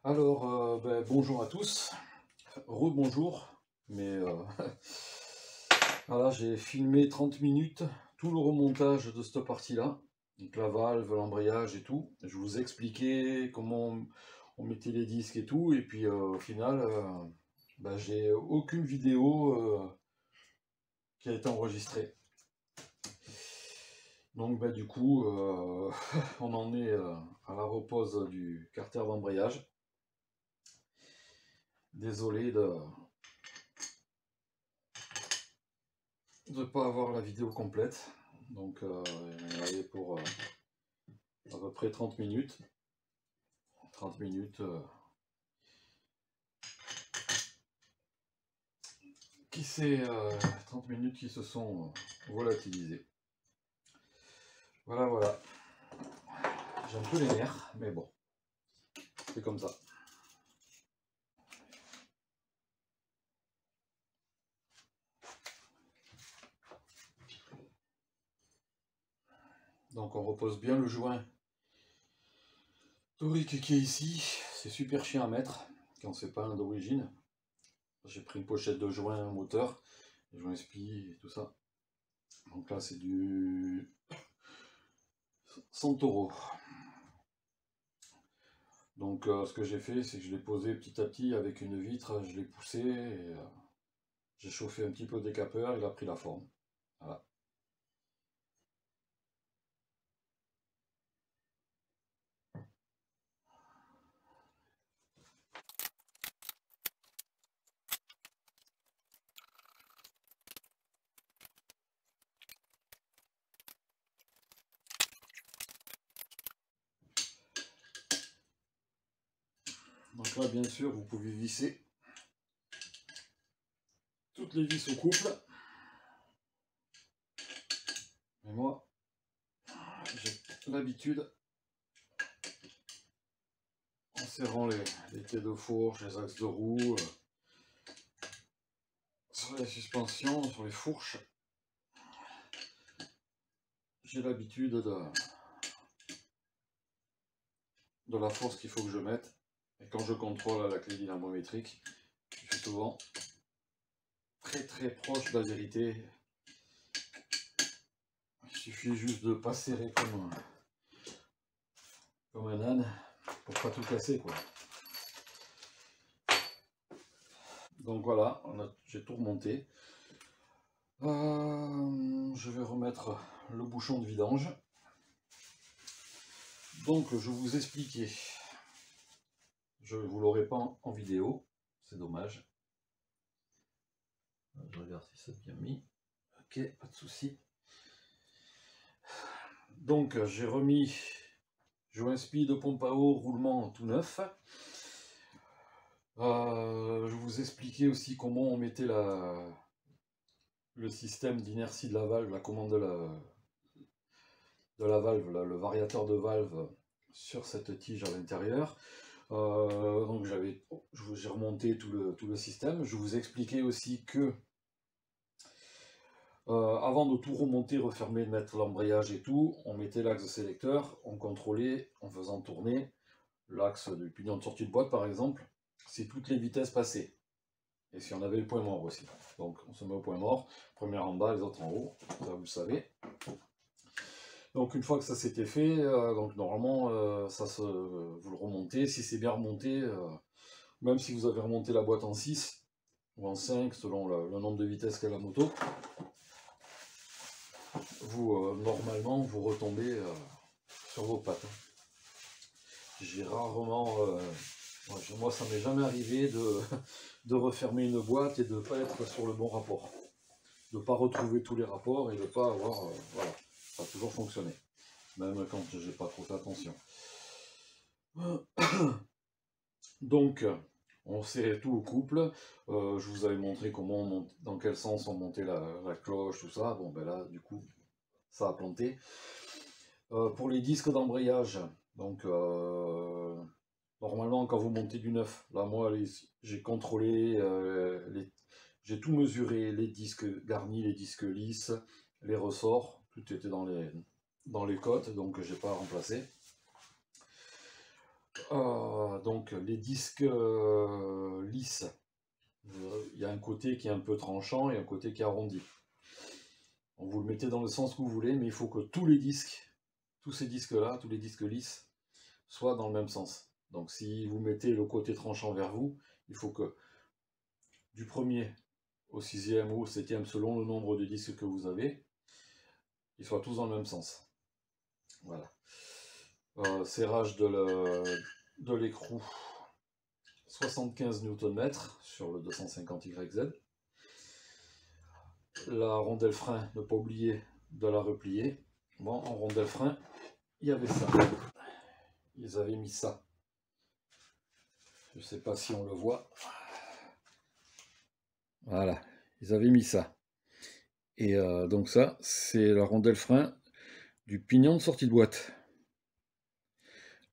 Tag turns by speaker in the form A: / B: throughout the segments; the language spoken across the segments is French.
A: Alors, bonjour à tous, rebonjour, mais voilà, j'ai filmé 30 minutes, tout le remontage de cette partie-là, donc la valve, l'embrayage et tout. Je vous expliquais comment on mettait les disques et tout, et puis au final, j'ai aucune vidéo qui a été enregistrée. Donc du coup, on en est à la repose du carter d'embrayage. Désolé de ne pas avoir la vidéo complète. Donc il y en avait pour à peu près 30 minutes. 30 minutes qui s'est 30 minutes qui se sont volatilisées. Voilà, voilà. J'ai un peu les nerfs, mais bon, c'est comme ça. Donc on repose bien le joint torique qui est ici. C'est super chiant à mettre quand c'est pas un d'origine. J'ai pris une pochette de joint moteur, les joints spi et tout ça. Donc là c'est du Santoro. Donc ce que j'ai fait, c'est que je l'ai posé petit à petit avec une vitre, je l'ai poussé et j'ai chauffé un petit peu le décapeur, il a pris la forme. Voilà. Donc là, bien sûr, vous pouvez visser toutes les vis au couple. Mais moi, j'ai l'habitude, en serrant les têtes de fourche, les axes de roue, sur les suspensions, sur les fourches, j'ai l'habitude de la force qu'il faut que je mette. Et quand je contrôle à la clé dynamométrique, je suis souvent très proche de la vérité. Il suffit juste de pas serrer comme un âne pour pas tout casser, quoi. Donc voilà, j'ai tout remonté. Je vais remettre le bouchon de vidange. Donc je vous expliquais, je ne vous l'aurai pas en vidéo, c'est dommage. Je regarde si c'est bien mis. Ok, pas de souci. Donc j'ai remis joint spi de pompe à eau, roulement tout neuf. Je vous expliquais aussi comment on mettait le système d'inertie de la valve, la commande de la valve, le variateur de valve sur cette tige à l'intérieur. Donc j'ai remonté tout le système. Je vous expliquais aussi que avant de tout remonter, refermer, mettre l'embrayage et tout, on mettait l'axe sélecteur, on contrôlait en faisant tourner l'axe du pignon de sortie de boîte par exemple, si toutes les vitesses passaient. Et si on avait le point mort aussi. Donc on se met au point mort, première en bas, les autres en haut, ça vous le savez. Donc une fois que ça s'était fait, donc normalement vous le remontez, si c'est bien remonté, même si vous avez remonté la boîte en 6 ou en 5 selon le nombre de vitesses qu'a la moto, vous normalement vous retombez sur vos pattes. J'ai rarement, moi ça m'est jamais arrivé de refermer une boîte et de ne pas être sur le bon rapport, de ne pas retrouver tous les rapports et de ne pas avoir, voilà, ça a toujours fonctionné, même quand j'ai pas trop fait attention. Donc on serrait tout au couple, je vous avais montré comment dans quel sens on montait la cloche, tout ça, bon ben là du coup ça a planté. Pour les disques d'embrayage, donc normalement quand vous montez du neuf, là moi j'ai contrôlé, j'ai tout mesuré, les disques garnis, les disques lisses, les ressorts, tout était dans les côtes, donc j'ai pas remplacé. Donc les disques lisses, il y a un côté qui est un peu tranchant et un côté qui est arrondi. Donc, vous le mettez dans le sens que vous voulez, mais il faut que tous les disques, tous ces disques-là, tous les disques lisses, soient dans le même sens. Donc si vous mettez le côté tranchant vers vous, il faut que du premier au 6e ou au 7e, selon le nombre de disques que vous avez, ils soient tous dans le même sens. Voilà. Serrage de l'écrou, 75 Nm sur le 250YZ. La rondelle frein, ne pas oublier de la replier. Bon, en rondelle frein, il y avait ça. Ils avaient mis ça. Je ne sais pas si on le voit. Voilà, ils avaient mis ça. Et donc ça, c'est la rondelle frein du pignon de sortie de boîte.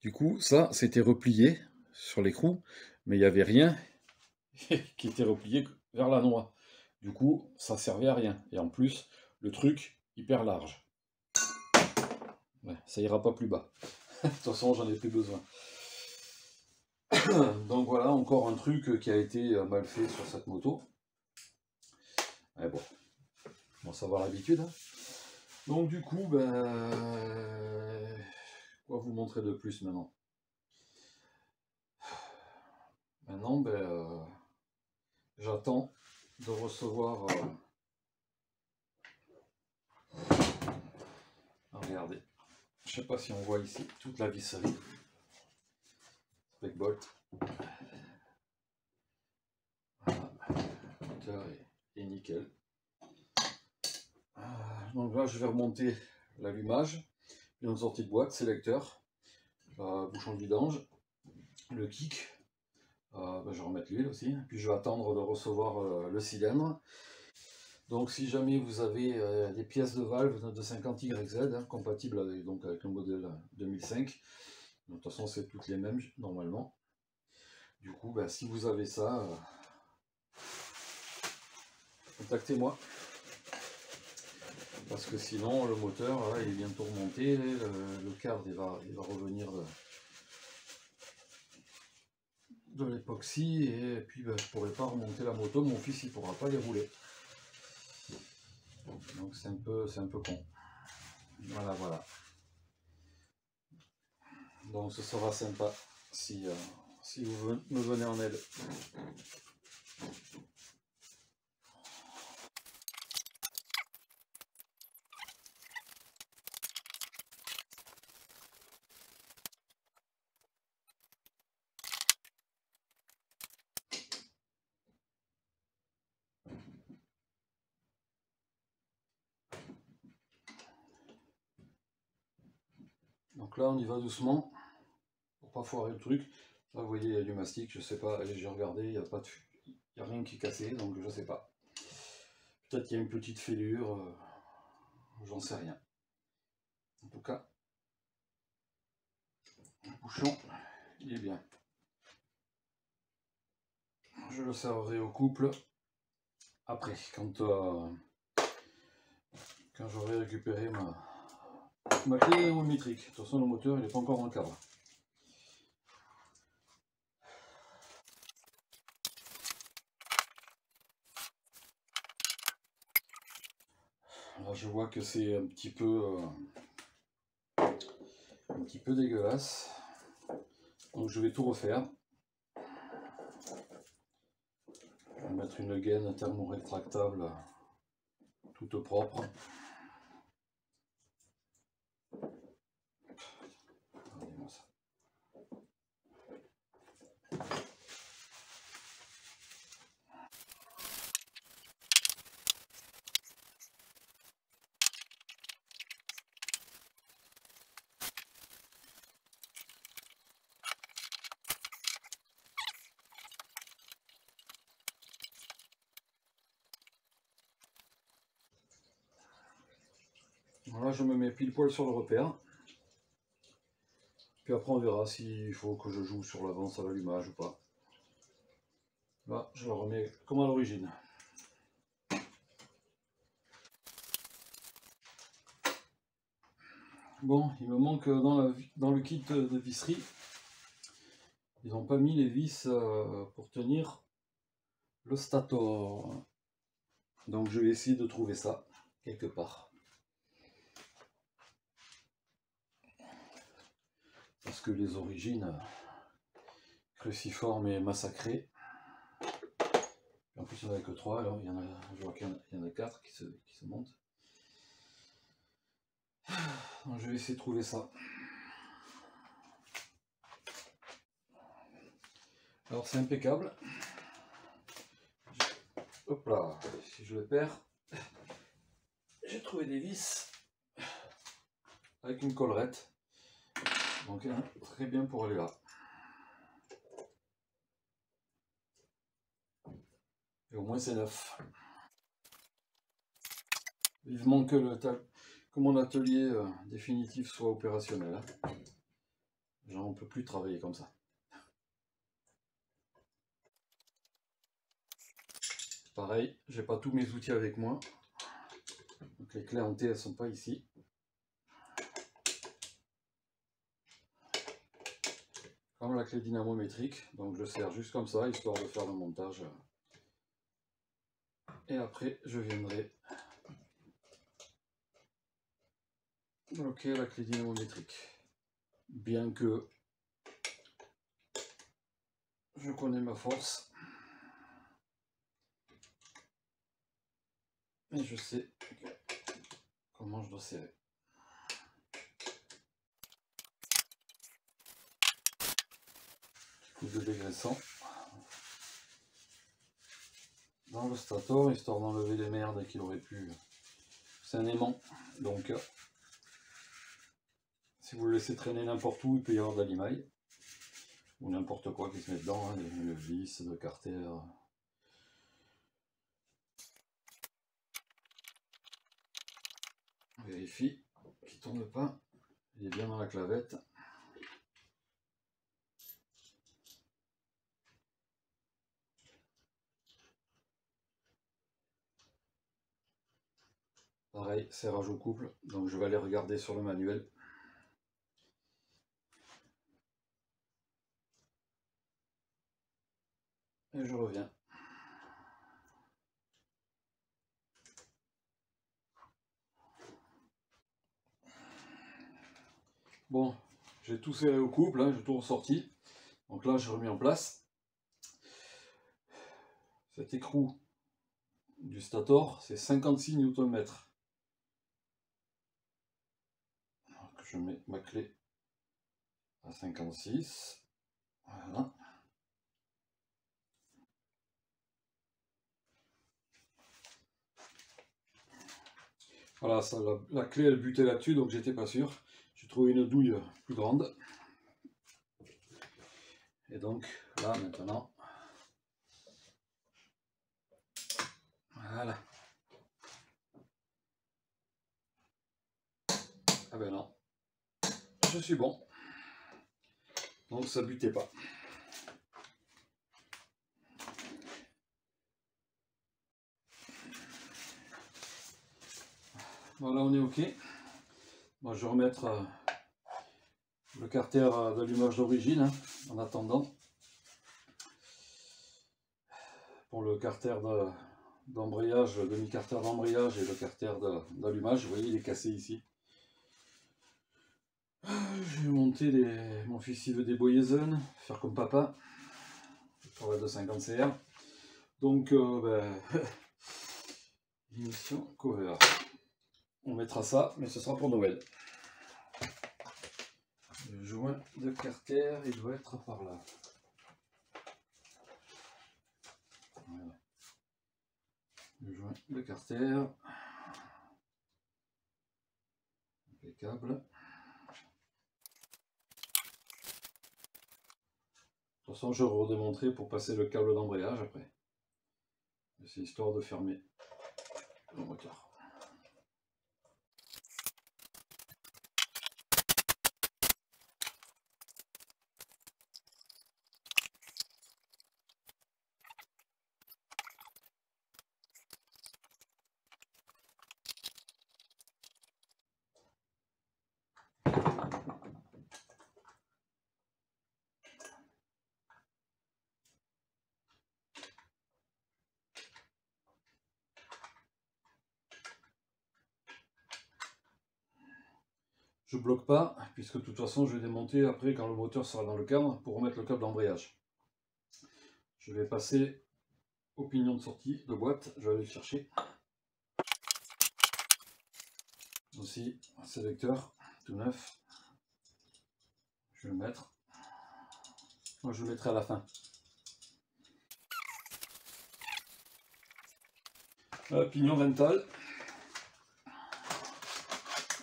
A: Du coup, ça, c'était replié sur l'écrou, mais il n'y avait rien qui était replié vers la noix. Du coup, ça servait à rien. Et en plus, le truc, hyper large. Ouais, ça ira pas plus bas. De toute façon, j'en ai plus besoin. Donc voilà, encore un truc qui a été mal fait sur cette moto. Mais bon, on va savoir l'habitude. Hein. Donc du coup, quoi vous montrer de plus maintenant? Maintenant, j'attends de recevoir... regardez, je sais pas si on voit ici toute la visserie. Spec bolt. Voilà, le moteur est nickel. Donc là, je vais remonter l'allumage, une sortie de boîte, sélecteur, bouchon de vidange, le kick. Je vais remettre l'huile aussi, puis je vais attendre de recevoir le cylindre. Donc si jamais vous avez des pièces de valve de 50YZ, hein, compatibles avec, donc, avec le modèle 2005, de toute façon c'est toutes les mêmes normalement. Du coup, si vous avez ça, contactez-moi. Parce que sinon le moteur là, il est bientôt remonté, le cadre il va revenir de l'époxy et puis je ne pourrai pas remonter la moto, mon fils il ne pourra pas les rouler. Donc c'est un peu con. Voilà, voilà. Donc ce sera sympa si vous me venez en aide. Donc là on y va doucement pour pas foirer le truc. Là vous voyez il y a du mastic, je sais pas, j'ai regardé, il n'y a rien qui est cassé, donc je sais pas. Peut-être qu'il y a une petite fêlure, j'en sais rien. En tout cas, le bouchon il est bien. Je le serrerai au couple après, quand j'aurai récupéré ma clé anémométrique. De toute façon le moteur il n'est pas encore dans le cadre. Là je vois que c'est un petit peu dégueulasse. Donc je vais tout refaire. Je vais mettre une gaine thermo-rétractable toute propre. Regardez-moi ça. Voilà, je me mets pile poil sur le repère. Puis après on verra s'il faut que je joue sur l'avance à l'allumage ou pas. Là, je le remets comme à l'origine. Bon, il me manque dans le kit de visserie ils n'ont pas mis les vis pour tenir le stator. Donc je vais essayer de trouver ça quelque part. Parce que les origines cruciformes et massacrées. En plus il n'y en a que 3, alors il y en a, je vois qu'il y en a 4 qui se montent. Donc je vais essayer de trouver ça. Alors c'est impeccable. Hop là, si je le perds, j'ai trouvé des vis avec une collerette. Donc très bien pour aller là. Et au moins c'est neuf. Vivement que mon atelier définitif soit opérationnel. Hein. J'en peux plus travailler comme ça. Pareil, j'ai pas tous mes outils avec moi. Donc les clés en T, elles sont pas ici. Comme la clé dynamométrique, donc je sers juste comme ça, histoire de faire le montage. Et après, je viendrai bloquer la clé dynamométrique. Bien que je connais ma force. Et je sais comment je dois serrer. Coup de dégraissant dans le stator, histoire d'enlever les merdes qu'il aurait pu. C'est un aimant, donc si vous le laissez traîner n'importe où, il peut y avoir de la limaille. Ou n'importe quoi qui se met dedans, hein, le vis, le carter. On vérifie qu'il ne tourne pas, il est bien dans la clavette. Pareil, serrage au couple, donc je vais aller regarder sur le manuel. Et je reviens. Bon, j'ai tout serré au couple, hein, j'ai tout ressorti. Donc là, j'ai remis en place. Cet écrou du stator, c'est 56 Nm. Donc je mets ma clé à 56. Voilà. Voilà, ça, la clé elle butait là-dessus, donc j'étais pas sûr. J'ai trouvé une douille plus grande. Et donc là maintenant, voilà. Ah ben non, je suis bon. Donc ça butait pas. Voilà, on est ok. Moi je vais remettre le carter d'allumage d'origine hein, en attendant. Pour le carter d'embrayage, le demi-carter d'embrayage et le carter d'allumage, vous voyez il est cassé ici. J'ai monté mon fils il veut des Boyesen, faire comme papa, pour la 250 CR. Donc ignition cover. On mettra ça, mais ce sera pour Noël. Le joint de carter, il doit être par là. Voilà. Le joint de carter. Impeccable. De toute façon, je redémontrerai pour passer le câble d'embrayage après. C'est histoire de fermer le moteur. Je bloque pas, puisque de toute façon je vais démonter après quand le moteur sera dans le cadre pour remettre le câble d'embrayage. Je vais passer au pignon de sortie de boîte, je vais aller le chercher. Aussi un sélecteur tout neuf. Je vais le mettre. Moi je le mettrai à la fin. Pignon rental.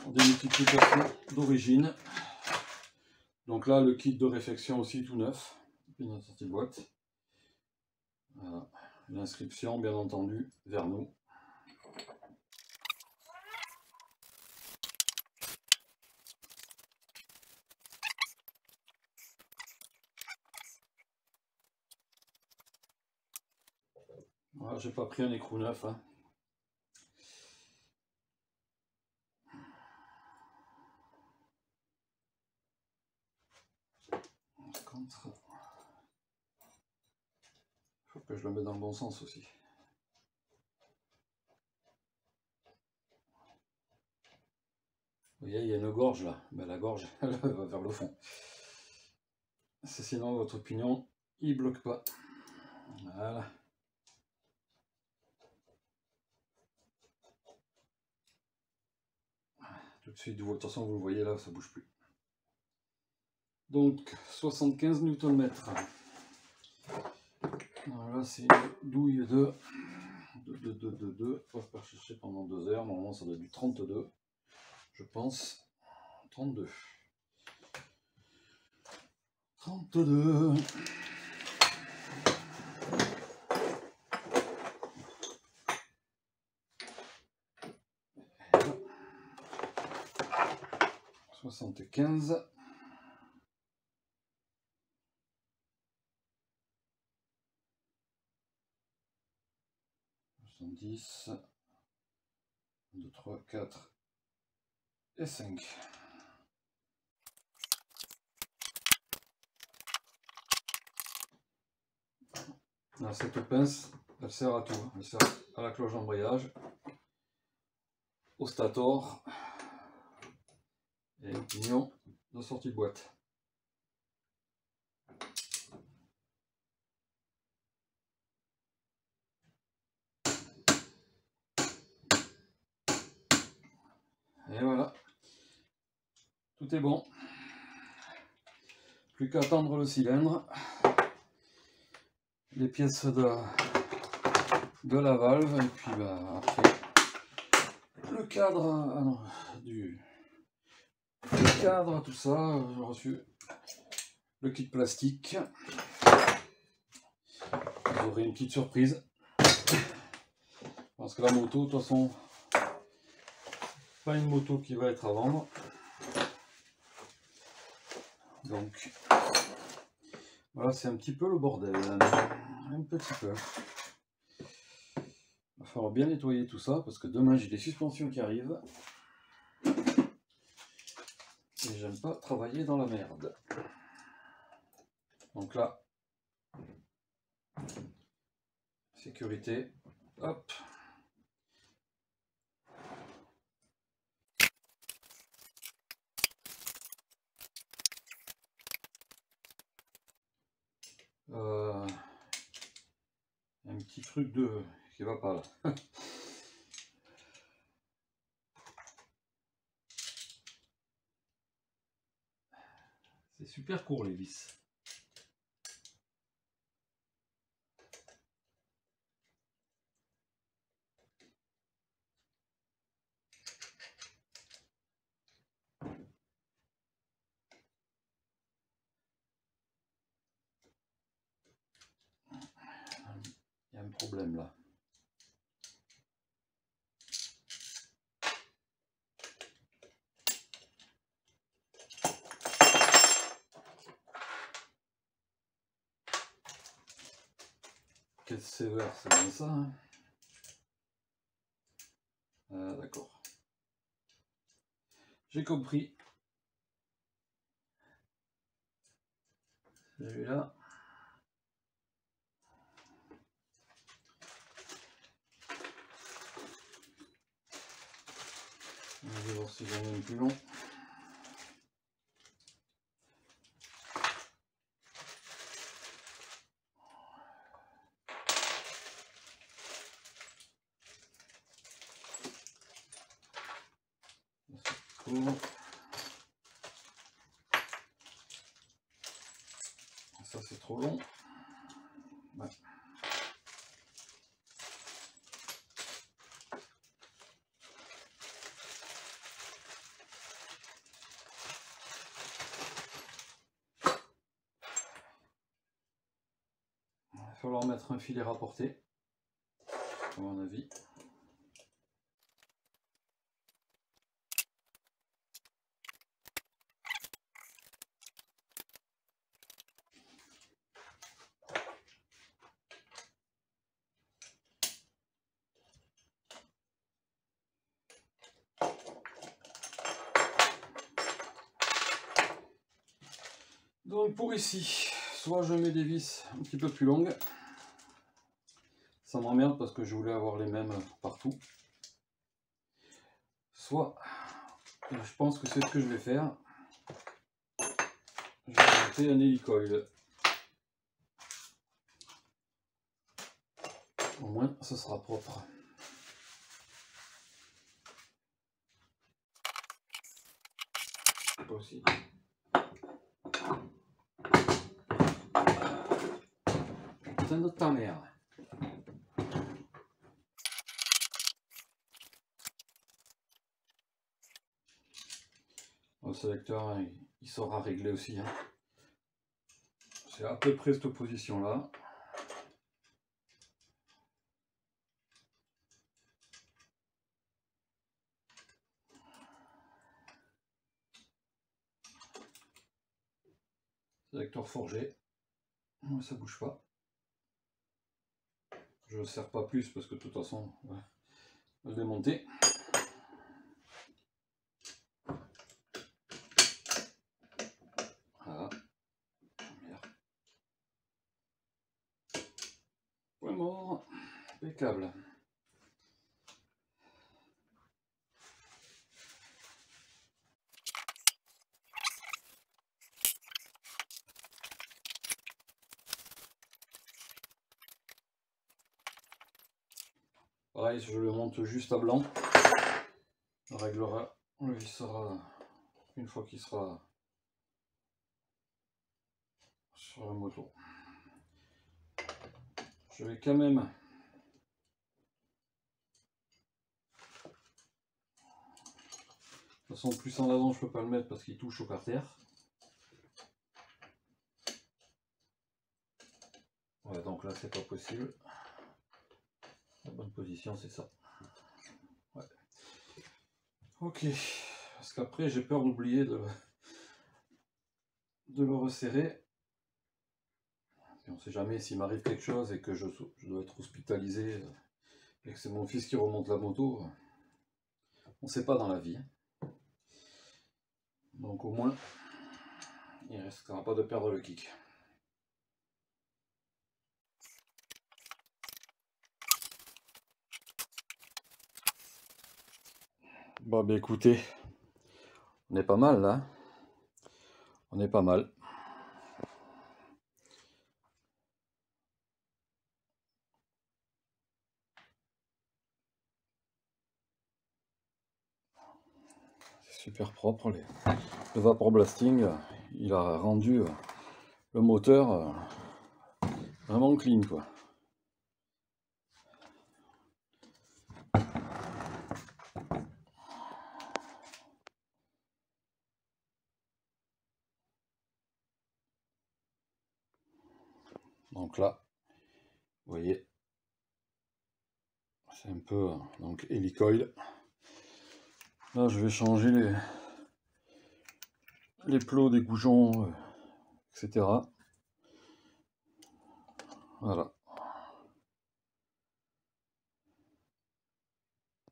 A: Des multiplications d'origine. Donc là le kit de réflexion aussi tout neuf. Pignon de sortie de boîte. Voilà. L'inscription bien entendu vers nous. Voilà, j'ai pas pris un écrou neuf. Hein. Par contre, il faut que je le mette dans le bon sens aussi. Vous voyez, il y a une gorge là, mais la gorge elle va vers le fond. Sinon votre pignon il bloque pas. Voilà. Tout de suite, de toute façon vous le voyez là, ça bouge plus. Donc 75 Nm. Voilà, c'est une douille de 2. On va pas chercher pendant 2 heures. Normalement ça doit être du 32, je pense. 32. 32. « 75. 70. 1, 2, 3, 4 et 5. Là, cette pince, elle sert à tout. Elle sert à la cloche d'embrayage, au stator et au pignon de sortie de boîte. Et voilà, tout est bon. Plus qu'à attendre le cylindre, les pièces de la valve et puis bah, après le cadre, le cadre, tout ça. J'ai reçu le kit plastique. Vous aurez une petite surprise parce que la moto, de toute façon, pas une moto qui va être à vendre. Donc voilà, c'est un petit peu le bordel, un petit peu. Il va falloir bien nettoyer tout ça parce que demain j'ai des suspensions qui arrivent et j'aime pas travailler dans la merde. Donc là, sécurité, hop. Un petit truc qui va pas là. C'est super court les vis. Il y a un problème là. Caisse sévère, c'est bien ça. Hein. D'accord. J'ai compris. Celui-là. On va voir si j'en ai un plus long. tour. Ça c'est trop long. Ouais. Il va falloir mettre un filet rapporté, à mon avis. Donc pour ici, soit je mets des vis un petit peu plus longues. Ça m'emmerde parce que je voulais avoir les mêmes partout. Soit, je pense que c'est ce que je vais faire. Je vais monter un hélicoïde. Au moins, ce sera propre. Pas aussi. Putain de ta mère. Le sélecteur, il sera réglé aussi. Hein. C'est à peu près cette position là. Sélecteur forgé. Ça bouge pas. Je ne serre pas plus parce que de toute façon, ouais, je vais le démonter. Voilà. Merde. Point mort. Impeccable. Pareil, je le monte juste à blanc. On réglera, on le vissera une fois qu'il sera sur la moto. Je vais quand même de toute façon plus en avant je peux pas le mettre parce qu'il touche au carter. Ouais, donc là c'est pas possible. La bonne position c'est ça. Ouais. Ok, parce qu'après j'ai peur d'oublier de le resserrer. Et on sait jamais s'il m'arrive quelque chose et que je dois être hospitalisé et que c'est mon fils qui remonte la moto. On sait pas dans la vie. Donc au moins, il ne risquera pas de perdre le kick. Bon bah écoutez, on est pas mal là. On est pas mal. C'est super propre. Le vapor blasting, il a rendu le moteur vraiment clean quoi. Donc là, vous voyez, c'est un peu donc hélicoïde. Là, je vais changer les plots des goujons, etc. Voilà.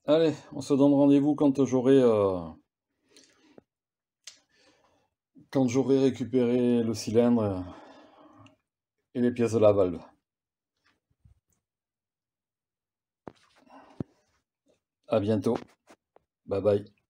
A: Allez, on se donne rendez-vous quand j'aurai récupéré le cylindre et les pièces de la valve. À bientôt. Bye bye.